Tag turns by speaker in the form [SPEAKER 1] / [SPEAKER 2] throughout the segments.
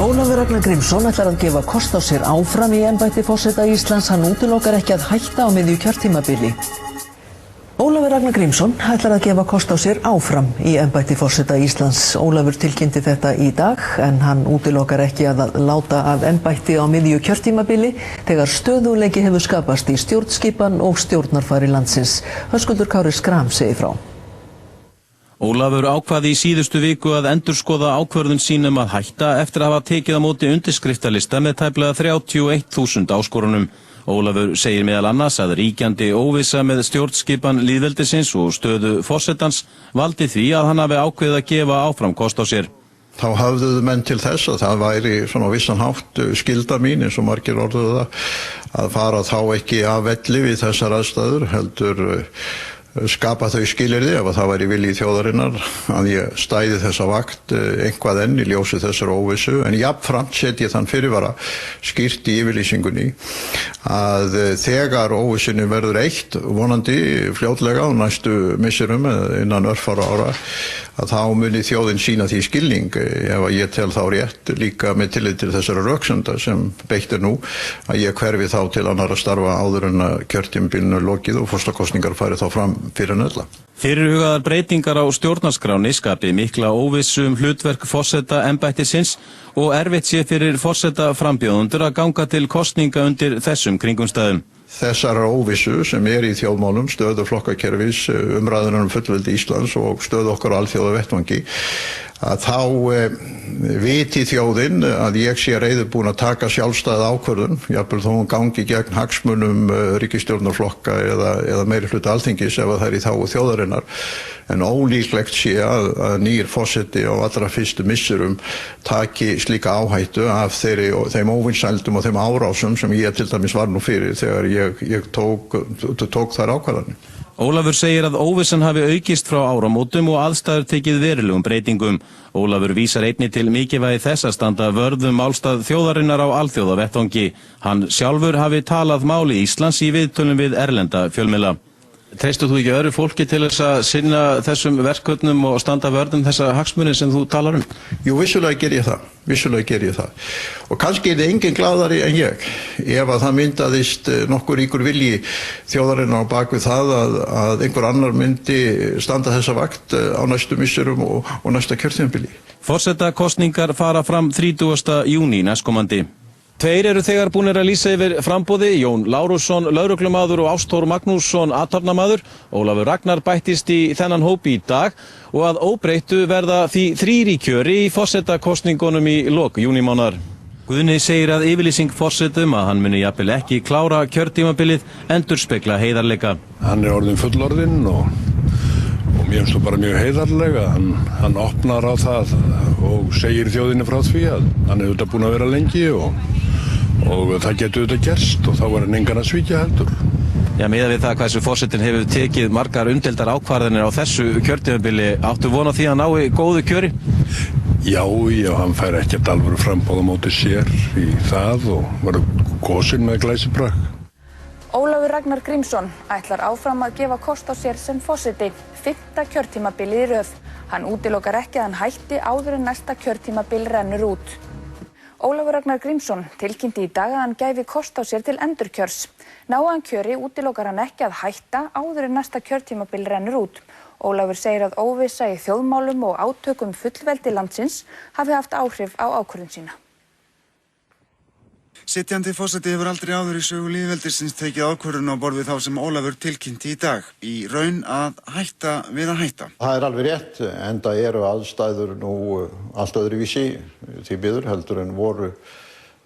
[SPEAKER 1] Ólafur Ragnar Grímsson ætlar að gefa kost á sér áfram í embætti forseta Íslands. Hann útilokar ekki að hætta á miðju kjörtímabili. Ólafur Ragnar Grímsson ætlar að gefa kost á sér áfram í embætti forseta Íslands. Ólafur tilkynnti þetta í dag en hann útilokar ekki að láta af embætti á miðju kjörtímabili þegar stöðugleiki hefur skapast í stjórnskipan og stjórnarfari landsins. Höskuldur Kári Schram segir frá.
[SPEAKER 2] Ólafur ákvaði í síðustu viku að endurskoða ákvörðun sínum að hætta eftir að hafa tekið á móti undirskriftalista með tæplega 31.000 áskorunum. Ólafur segir meðal annars að ríkjandi óvissa með stjórnskipan lýðveldisins og stöðu forsetans valdi því að hann hafi ákveðið að gefa áfram kost á sér.
[SPEAKER 3] Þá höfðuðu menn til þess að það væri svona vissan hátt skylda mín, eins og margir orðuðu það, að fara þá ekki af velli við þessar aðstæður, heldur skapa þau skilyrði ef það væri vilji þjóðarinnar að ég stæði þessa vakt eitthvað enn í ljósi þessar óvissu, en jafnframt setji þann fyrirvara skýrt í yfirlýsingunni að þegar óvissunni verður eitt vonandi fljótlega á næstu misserum innan örfára ára að þá muni þjóðin sína því skilning ef að ég tel þá rétt líka með tillit til þessara röksemda sem beitt nú að ég hverfi þá til annarra starfa áður en að kjörtímabilinu er lokið og forsetakosningar fari þá fram fyrir en ölla.
[SPEAKER 2] Fyrirhugaðar breytingar á stjórnarskráni skapi mikla óvissu hlutverk forseta embættisins og erfitt sé fyrir forseta frambjóðendur að ganga til kosninga undir þessum kringumstæðum.
[SPEAKER 3] Þessar óvissu sem í þjóðmálum, stöðu flokkakerfis, umræðunar fullveldi Íslands og stöðu okkar á alþjóðavettvangi, að þá viti þjóðin að ég sé reiðubúin að taka sjálfstæða ákvörðun, jafnvel þó hún gangi gegn hagsmunum ríkisstjórnarflokka eða meiri hluta Alþingis ef það er í þágu þjóðarinnar. En ólíklegt sé að nýr forseti á allra fyrstu misserum taki slíka áhættu af þeim óvinsældum og þeim árásum sem ég til dæmis var nú fyrir þegar ég tók þær ákvarðanir.
[SPEAKER 2] Ólafur segir að óvissan hafi aukist frá áramótum og aðstæður tekið verulegum breytingum. Ólafur vísar einnig til mikilvægi þess að standa vörðum málstað þjóðarinnar á alþjóðavettvangi. Hann sjálfur hafi talað máli Íslands í viðtölum við erlenda fjölmiðla. Treystir þú ekki öðru fólki til þess að sinna þessum verkefnum og standa vörðum þessa hagsmuni sem þú talar um?
[SPEAKER 3] Jú, vissulega ger ég það. Og kannski er enginn gladari en ég ef að það myndaðist nokkur ríkur vilji þjóðarinnar á bakvið það að einhver annar myndi standa þessa vakt á næstu misserum og næsta kjörtímabili.
[SPEAKER 2] Forsetakosningar fara fram 30. júní næstkomandi. Tveir eru þegar búnir að lýsa yfir framboði, Jón Lárusson, lögreglumaður og Ástór Magnússon, athafnamaður. Ólafur Ragnar bættist í þennan hóp í dag og að óbreyttu verða því 3 í kjöri í forsetakosningunum í lok júnímánaðar. Guðni segir að yfirlýsing forsetum að hann muni jafnvel ekki klára kjörtímabilið endurspegla heiðarleika.
[SPEAKER 4] Hann er orðinn fullorðinn og mér finnst það bara mjög heiðarlega. Hann opnar á það og segir þjóðinni frá því að hann er auðvitað búinn að vera lengi og það getur auðvitað gerst og þá er hann engan að svíkja heldur.
[SPEAKER 2] Já, miðað við það hvað þessu forsetinn hefur tekið margar umdeildar ákvarðanir á þessu kjörtímabili, áttu von á því að nái góðu kjöri?
[SPEAKER 4] Já, hann fær ekkert alvöru framboð á móti sér í það og verður kosinn með glæsibrag.
[SPEAKER 5] Ólafur Ragnar Grímsson ætlar áfram að gefa kost á sér sem forseti, 5. kjörtímabilið í röð. Hann útilokar ekki að hann hætti áður en næsta kjörtímabil rennur út. Ólafur Ragnar Grímsson tilkynnti í dag að hann gæfi kost á sér til endurkjörs. Nái hann kjöri útilokar hann ekki að hætta áður en næsta kjörtímabil rennur út. Ólafur segir að óvissa í þjóðmálum og átökum fullveldi landsins hafi haft áhrif á ákvörðun sína.
[SPEAKER 6] Sitjandi forseti hefur aldrei áður í sögu lýðveldisins tekið ákvörðun á borð við þá sem Ólafur tilkynnti í dag, í raun að hætta við að hætta.
[SPEAKER 3] Það er alveg rétt, enda eru aðstæður nú allt öðruvísi því miður heldur en voru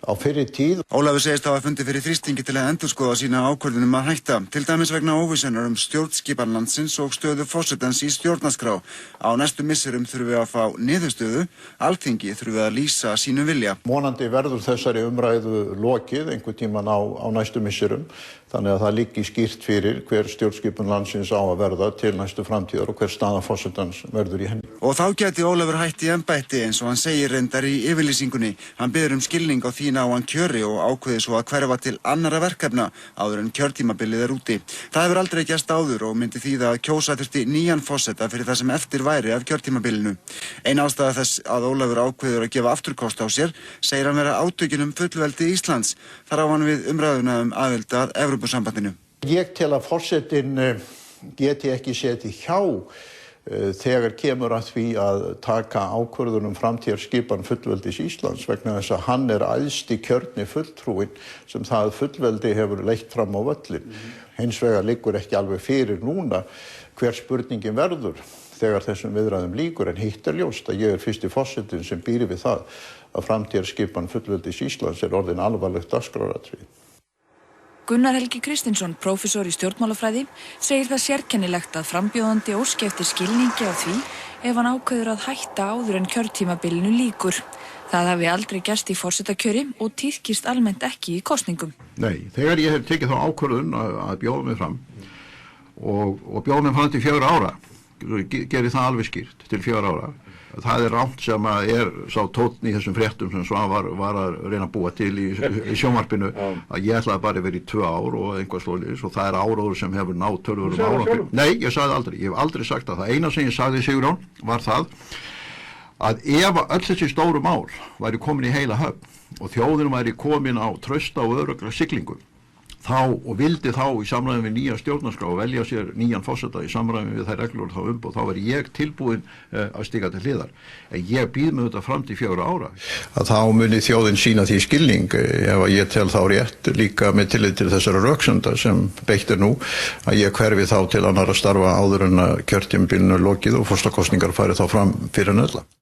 [SPEAKER 3] á fyrri tíð.
[SPEAKER 6] Ólafur segist hafa fundið fyrir þrýstingi til að endurskoða sína ákvörðunum að hætta, til dæmis vegna óvissunar stjórnskipan landsins og stöðu forsetans í stjórnarskrá. Á næstu misserum þurfum við að fá niðurstöðu, Alþingi þurfum við að lýsa sínu vilja.
[SPEAKER 3] Vonandi verður þessari umræðu lokið einhver tíman á næstu misserum, þannig að það liggi skýrt fyrir hver stjórnskipun landsins á að verða til næstu framtíðar og hver staða forsetans verður í henni.
[SPEAKER 6] Og þá gæti Ólafur hætt í embætti eins og hann segir reyndar í yfirlýsingunni. Hann biður skilning á því ná hann kjöri og ákveði svo að hverfa til annarra verkefna áður en kjörtímabilið úti. Það hefur aldrei gerst áður og myndi þýða að kjósa þurfti nýjan forseta fyrir það sem eftir væri af kjörtímabilinu. Ein ástæða þess að Ólafur ákveður að gefa afturkost á sér segir hann vera átökin fullveldi Íslands. Þar á hann við umræðuna aðild að Evrópusambandinu.
[SPEAKER 3] Ég tel að forsetinn geti ekki setið hjá þegar kemur að því að taka ákvörðun framtíðarskipan fullveldis Íslands vegna þess að hann æðsti kjörni fulltrúinn sem það fullveldi hefur leitt fram á völlin. Hins vegar liggur ekki alveg fyrir núna hver spurningin verður þegar þessum viðræðum lýkur, en hitt ljóst að ég fyrsti forsetinn sem býr við það að framtíðarskipan fullveldis Íslands orðin alvarlegt dagskráraatriði.
[SPEAKER 5] Gunnar Helgi Kristinsson, prófessor í stjórnmálafræði, segir það sérkennilegt að frambjóðandi óski eftir skilningi á því ef hann ákveður að hætta áður en kjörtímabilinu lýkur. Það hafi aldrei gerst í forsetakjöri og tíðkist almennt ekki í kosningum.
[SPEAKER 3] Nei, þegar ég hef tekið þá ákvörðun að bjóða mig fram og bjóða mig fram til 4 ára, gerir það alveg skýrt til 4 ára. Það rangt sem sá tónn í þessum fréttum sem Svavar var að reyna að búa til í sjónvarpinu að ég ætlaði bara að vera í 2 ár og einhvað svoleiðis og það áróður sem hefur náð töluverðum árangri. Nei, ég sagði aldrei, ég hef aldrei sagt það. Það eina sem ég sagði, Sigurjón, var það að ef öll þessi stóru mál væri komin í heila höfn og þjóðin væri komin á trausta og örugga siglingu og vildi þá í samræmi við nýja stjórnarskrá velja sér nýjan forseta í samræmi við þær reglur þá þá væri ég tilbúinn að stíga til hliðar. En ég býð mig þetta fram til 4 ára. Að þá muni þjóðin sína því skilning ef ég tel þá rétt líka með tillit til þessara röksemda sem beitt nú að ég hverfi þá til annarra starfa áður en að kjörtímabilinu lokið og forsetakosningar fari þá fram fyrir en ella.